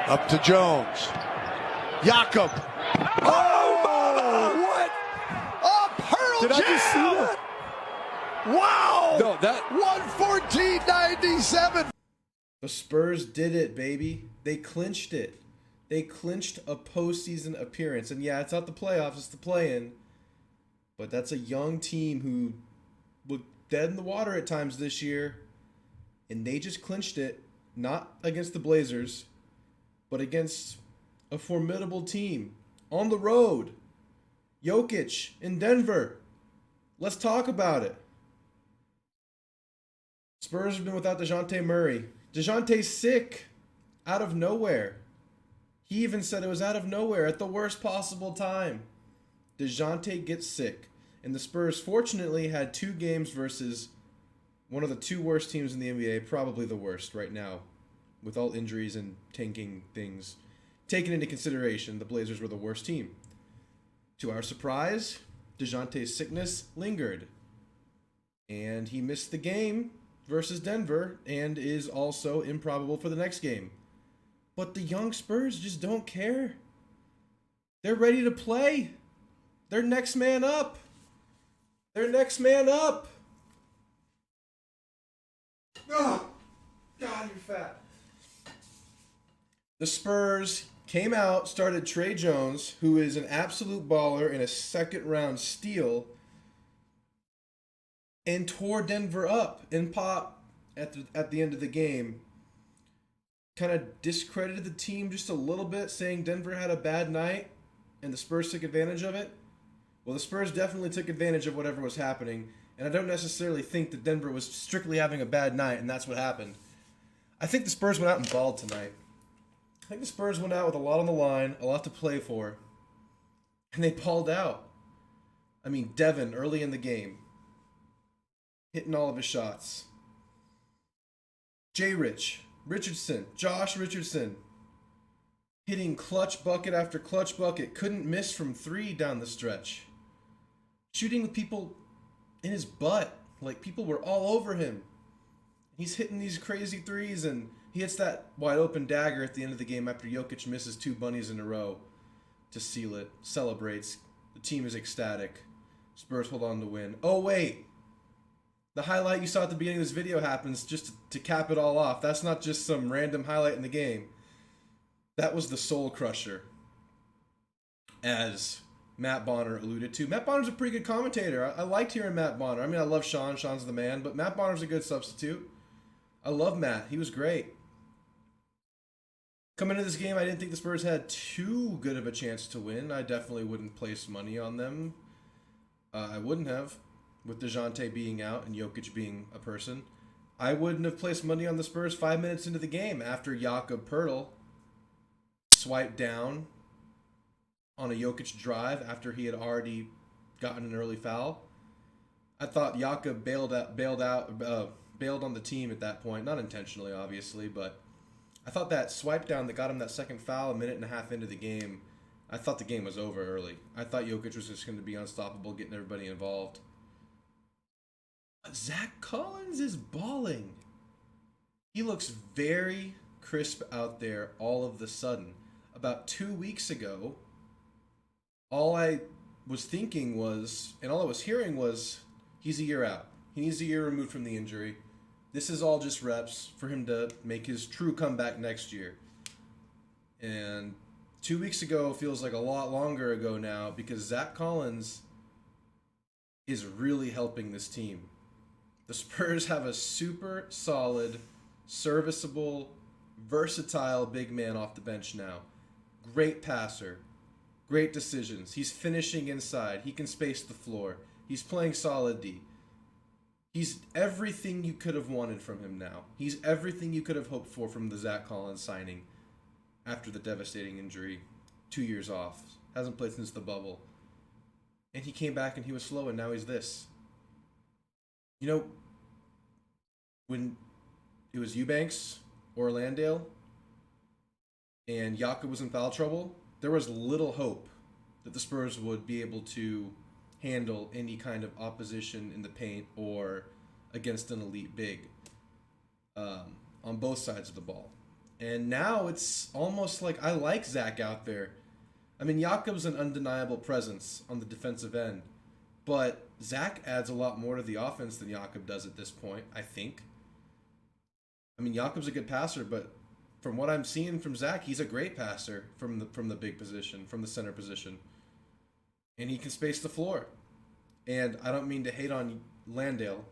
Up to Jones. Jakob. Oh, what? Oh, Pearl Did Jam! I just see that? Wow! No, that 114.97. The Spurs did it, baby. They clinched it. They clinched a postseason appearance. And yeah, it's not the playoffs, it's the play-in. But that's a young team who looked dead in the water at times this year. And they just clinched it, not against the Blazers, but against a formidable team on the road. Jokic in Denver. Let's talk about it. Spurs have been without DeJounte Murray. DeJounte's sick out of nowhere. He even said it was out of nowhere at the worst possible time. DeJounte gets sick. And the Spurs fortunately had 2 games versus one of the 2 worst teams in the NBA, probably the worst right now, with all injuries and tanking things taken into consideration. The Blazers were the worst team. To our surprise, DeJounte's sickness lingered. And he missed the game versus Denver and is also improbable for the next game. But the young Spurs just don't care. They're ready to play. They're next man up. They're next man up. Oh, God, you're fat. The Spurs came out, started Trey Jones, who is an absolute baller and a second-round steal, and tore Denver up. And Pop, at the end of the game, kind of discredited the team just a little bit, saying Denver had a bad night and the Spurs took advantage of it. Well, the Spurs definitely took advantage of whatever was happening, and I don't necessarily think that Denver was strictly having a bad night, and that's what happened. I think the Spurs went out and balled tonight. I think the Spurs went out with a lot on the line, a lot to play for, and they balled out. I mean, Devin, early in the game, hitting all of his shots. Richardson, Josh Richardson, hitting clutch bucket after clutch bucket, couldn't miss from 3 down the stretch. Shooting with people in his butt, like people were all over him. He's hitting these crazy threes, and he hits that wide open dagger at the end of the game after Jokic misses 2 bunnies in a row to seal it. Celebrates. The team is ecstatic. Spurs hold on to win. Oh, wait. The highlight you saw at the beginning of this video happens just to cap it all off. That's not just some random highlight in the game. That was the soul crusher, as Matt Bonner alluded to. Matt Bonner's a pretty good commentator. I liked hearing Matt Bonner. I mean, I love Sean. Sean's the man. But Matt Bonner's a good substitute. I love Matt. He was great. Coming into this game, I didn't think the Spurs had too good of a chance to win. I definitely wouldn't place money on them. I wouldn't have, with DeJounte being out and Jokic being a person. I wouldn't have placed money on the Spurs 5 minutes into the game after Jakob Poeltl swiped down on a Jokic drive after he had already gotten an early foul. I thought Jakob bailed on the team at that point, not intentionally, obviously, but I thought that swipe down that got him that second foul a minute and a half into the game, I thought the game was over early. I thought Jokic was just going to be unstoppable, getting everybody involved. But Zach Collins is balling. He looks very crisp out there all of the sudden. About 2 weeks ago, all I was thinking was, and all I was hearing was, he's a year out. He needs a year removed from the injury. This is all just reps for him to make his true comeback next year. And 2 weeks ago feels like a lot longer ago now, because Zach Collins is really helping this team. The Spurs have a super solid, serviceable, versatile big man off the bench now. Great passer. Great decisions. He's finishing inside. He can space the floor. He's playing solid D. He's everything you could have wanted from him now. He's everything you could have hoped for from the Zach Collins signing after the devastating injury. 2 years off. Hasn't played since the bubble. And he came back and he was slow, and now he's this. You know, when it was Eubanks or Landale and Jakob was in foul trouble, there was little hope that the Spurs would be able to handle any kind of opposition in the paint or against an elite big on both sides of the ball. And now it's almost like I like Zach out there. I mean, Jakob's an undeniable presence on the defensive end, but Zach adds a lot more to the offense than Jakob does at this point, I think. I mean, Jakob's a good passer, but from what I'm seeing from Zach, he's a great passer from the big position, from the center position. And he can space the floor. And I don't mean to hate on Landale.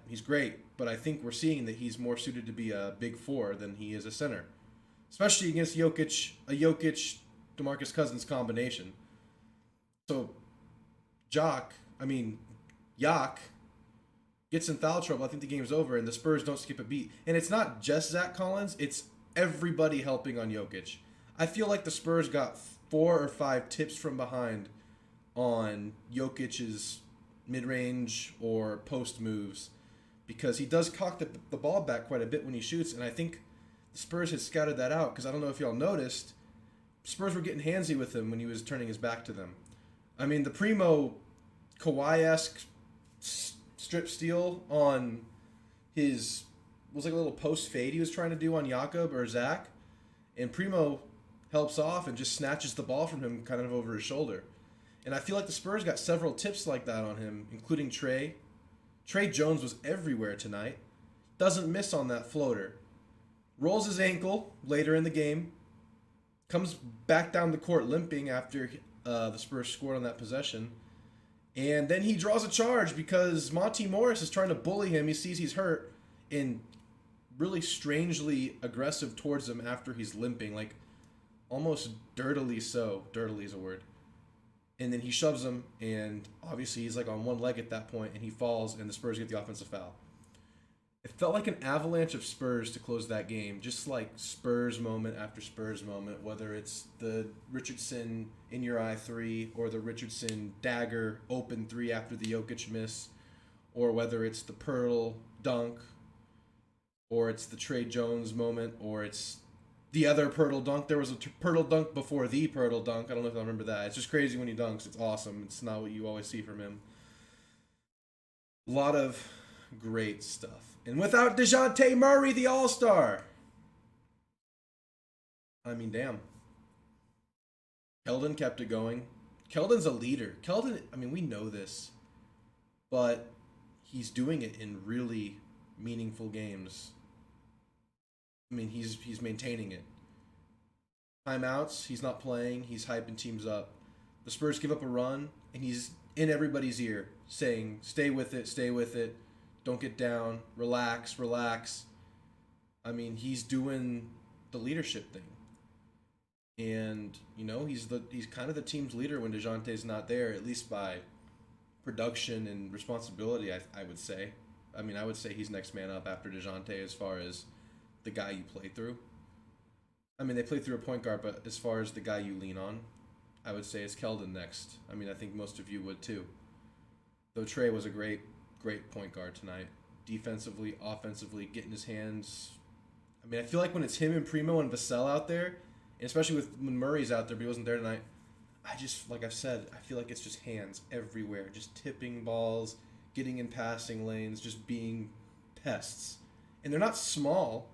He's great, but I think we're seeing that he's more suited to be a big four than he is a center, especially against a Jokic, DeMarcus Cousins combination. So, Jak gets in foul trouble. I think the game's over, and the Spurs don't skip a beat. And it's not just Zach Collins; it's everybody helping on Jokic. I feel like the Spurs got 4 or 5 tips from behind on Jokic's mid-range or post moves, because he does cock the ball back quite a bit when he shoots, and I think the Spurs had scouted that out, because I don't know if y'all noticed, Spurs were getting handsy with him when he was turning his back to them. I mean, the Primo Kawhi-esque strip steal on his was like a little post fade he was trying to do on Jakob or Zach, and Primo helps off and just snatches the ball from him kind of over his shoulder. And I feel like the Spurs got several tips like that on him, including Trey. Trey Jones was everywhere tonight. Doesn't miss on that floater. Rolls his ankle later in the game. Comes back down the court limping after the Spurs scored on that possession. And then he draws a charge because Monty Morris is trying to bully him. He sees he's hurt and really strangely aggressive towards him after he's limping. Like almost dirtily so. Dirtily is a word. And then he shoves him, and obviously he's like on one leg at that point, and he falls, and the Spurs get the offensive foul. It felt like an avalanche of Spurs to close that game, just like Spurs moment after Spurs moment, whether it's the Richardson in-your-eye 3 or the Richardson dagger open 3 after the Jokic miss, or whether it's the Pearl dunk, or it's the Trey Jones moment, or it's the other Pirtle dunk. There was a Pirtle dunk before the Pirtle dunk. I don't know if I remember that. It's just crazy when he dunks. It's awesome. It's not what you always see from him. A lot of great stuff. And without DeJounte Murray, the All-Star. I mean, damn. Keldon kept it going. Keldon's a leader. Keldon, I mean, we know this. But he's doing it in really meaningful games. I mean, he's maintaining it. Timeouts, he's not playing. He's hyping teams up. The Spurs give up a run, and he's in everybody's ear saying, stay with it, don't get down, relax. I mean, he's doing the leadership thing. And, you know, he's kind of the team's leader when DeJounte's not there, at least by production and responsibility, I would say. I mean, I would say he's next man up after DeJounte as far as the guy you play through. I mean, they play through a point guard, but as far as the guy you lean on, I would say it's Keldon next. I mean, I think most of you would too. Though Trey was a great point guard tonight. Defensively, offensively, getting his hands. I mean, I feel like when it's him and Primo and Vassell out there, and especially when Murray's out there, but he wasn't there tonight, I just, like I've said, I feel like it's just hands everywhere. Just tipping balls, getting in passing lanes, just being pests. And they're not small.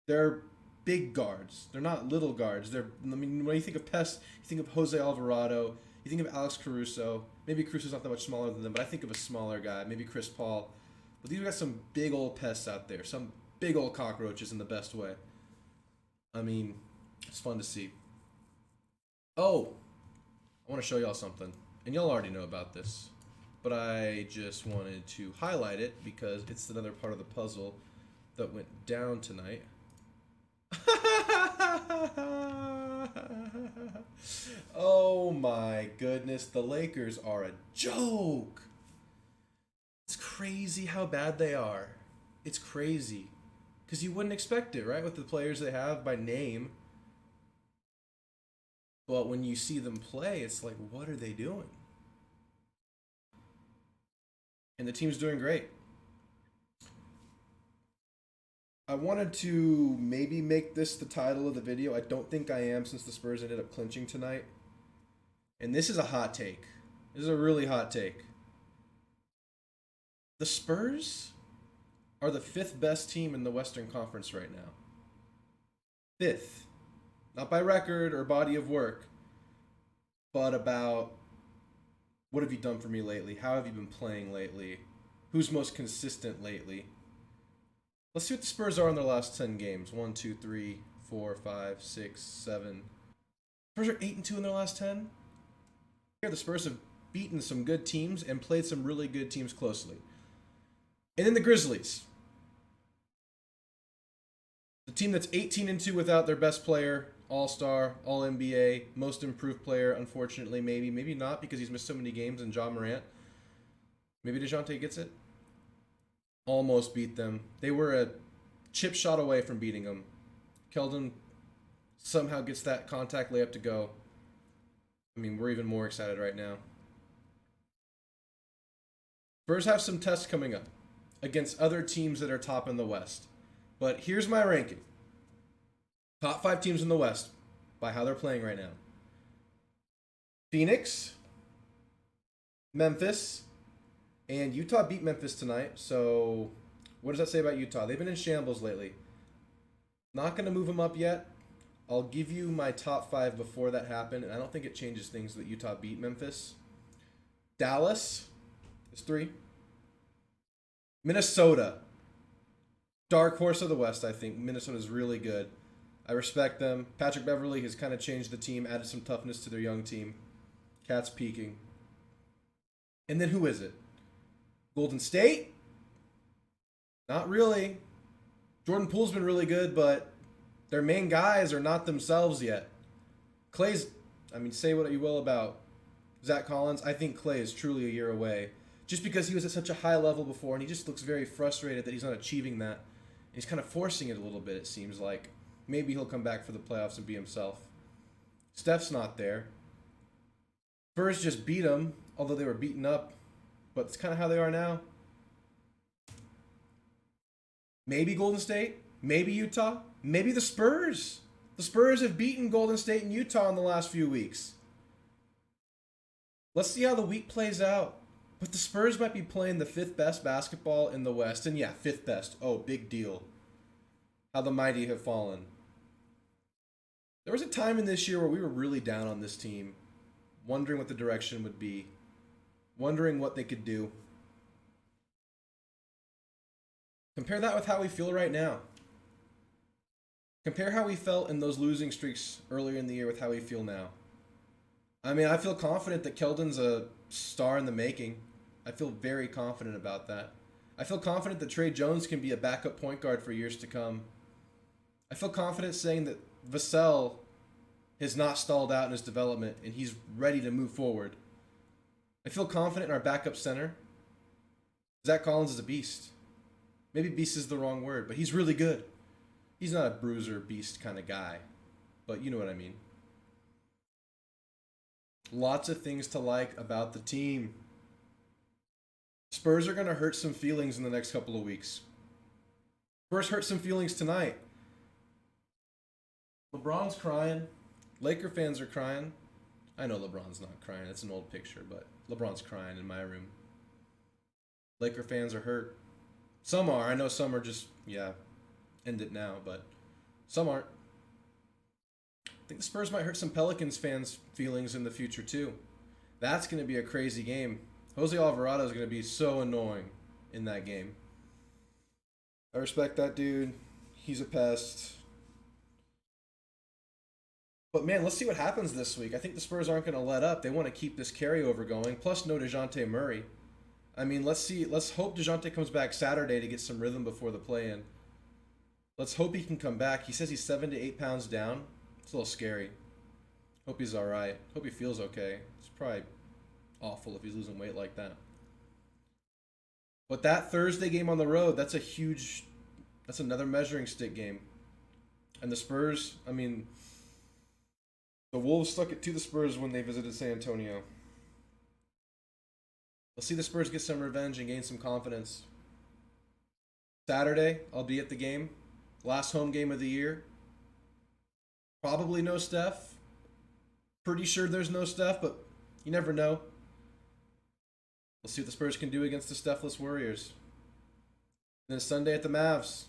They're big guards. They're not little guards. I mean, when you think of pests, you think of Jose Alvarado. You think of Alex Caruso. Maybe Caruso's not that much smaller than them, but I think of a smaller guy. Maybe Chris Paul. But these got some big old pests out there. Some big old cockroaches in the best way. I mean, it's fun to see. Oh, I want to show y'all something. And y'all already know about this. But I just wanted to highlight it because it's another part of the puzzle that went down tonight. Oh my goodness, the Lakers are a joke. It's crazy how bad they are. It's crazy. Because you wouldn't expect it, right? With the players they have by name. But when you see them play, it's like, what are they doing? And the team's doing great. I wanted to maybe make this the title of the video. I don't think I am, since the Spurs ended up clinching tonight. And this is a hot take. This is a really hot take. The Spurs are the 5th best team in the Western Conference right now. 5th. Not by record or body of work, but about what have you done for me lately? How have you been playing lately? Who's most consistent lately? Let's see what the Spurs are in their last 10 games. 1, 2, 3, 4, 5, 6, 7. Spurs are 8-2 in their last 10. Here, the Spurs have beaten some good teams and played some really good teams closely. And then the Grizzlies. The team that's 18-2 without their best player, All-Star, All-NBA, Most Improved Player, unfortunately, maybe not because he's missed so many games, and Ja Morant. Maybe DeJounte gets it. Almost beat them. They were a chip shot away from beating them. Keldon somehow gets that contact layup to go. I mean, we're even more excited right now. Spurs have some tests coming up against other teams that are top in the West. But here's my ranking. Top 5 teams in the West by how they're playing right now. Phoenix, Memphis, and Utah beat Memphis tonight. So what does that say about Utah? They've been in shambles lately. Not going to move them up yet. I'll give you my top 5 before that happened, and I don't think it changes things that Utah beat Memphis. Dallas is 3. Minnesota. Dark horse of the West, I think. Minnesota's really good. I respect them. Patrick Beverley has kind of changed the team, added some toughness to their young team. Cat's peaking. And then who is it? Golden State? Not really. Jordan Poole's been really good, but their main guys are not themselves yet. Clay's, say what you will about Zach Collins. I think Clay is truly a year away. Just because he was at such a high level before, and he just looks very frustrated that he's not achieving that. He's kind of forcing it a little bit, it seems like. Maybe he'll come back for the playoffs and be himself. Steph's not there. Spurs just beat him, although they were beaten up. But it's kind of how they are now. Maybe Golden State. Maybe Utah. Maybe the Spurs. The Spurs have beaten Golden State and Utah in the last few weeks. Let's see how the week plays out. But the Spurs might be playing the 5th best basketball in the West. And yeah, 5th best. Oh, big deal. How the mighty have fallen. There was a time in this year where we were really down on this team. Wondering what the direction would be. Wondering what they could do. Compare that with how we feel right now. Compare how we felt in those losing streaks earlier in the year with how we feel now. I feel confident that Keldon's a star in the making. I feel very confident about that. I feel confident that Trey Jones can be a backup point guard for years to come. I feel confident saying that Vassell has not stalled out in his development and he's ready to move forward. I feel confident in our backup center. Zach Collins is a beast. Maybe beast is the wrong word, but he's really good. He's not a bruiser beast kind of guy, but you know what I mean. Lots of things to like about the team. Spurs are going to hurt some feelings in the next couple of weeks. Spurs hurt some feelings tonight. LeBron's crying. Laker fans are crying. I know LeBron's not crying. It's an old picture, but LeBron's crying in my room. Laker fans are hurt. Some are. I know some are just, end it now, but some aren't. I think the Spurs might hurt some Pelicans fans' feelings in the future, too. That's going to be a crazy game. Jose Alvarado is going to be so annoying in that game. I respect that dude. He's a pest. But man, let's see what happens this week. I think the Spurs aren't going to let up. They want to keep this carryover going. Plus, no DeJounte Murray. Let's see. Let's hope DeJounte comes back Saturday to get some rhythm before the play-in. Let's hope he can come back. He says he's 7 to 8 pounds down. It's a little scary. Hope he's all right. Hope he feels okay. It's probably awful if he's losing weight like that. But that Thursday game on the road, that's another measuring stick game. And the Spurs, the Wolves stuck it to the Spurs when they visited San Antonio. Let's see the Spurs get some revenge and gain some confidence. Saturday, I'll be at the game. Last home game of the year. Probably no Steph. Pretty sure there's no Steph, but you never know. We'll see what the Spurs can do against the Stephless Warriors. Then Sunday at the Mavs.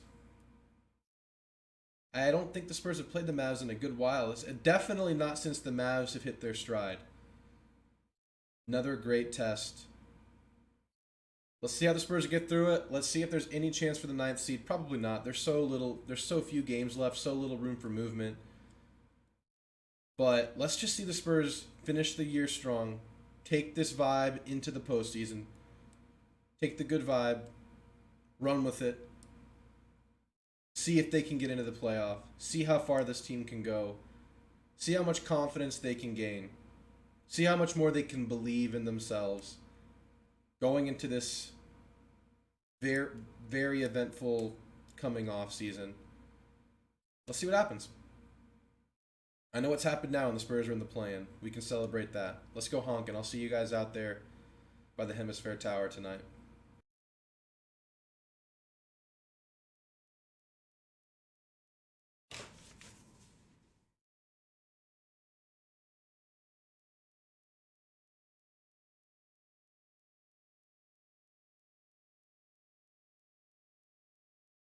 I don't think the Spurs have played the Mavs in a good while. It's definitely not since the Mavs have hit their stride. Another great test. Let's see how the Spurs get through it. Let's see if there's any chance for the 9th seed. Probably not. There's so few games left, so little room for movement. But let's just see the Spurs finish the year strong. Take this vibe into the postseason. Take the good vibe. Run with it. See if they can get into the playoff. See how far this team can go. See how much confidence they can gain. See how much more they can believe in themselves. Going into this very, very eventful coming off season. Let's see what happens. I know what's happened now and the Spurs are in the play-in. We can celebrate that. Let's go honk, and I'll see you guys out there by the Hemisphere Tower tonight.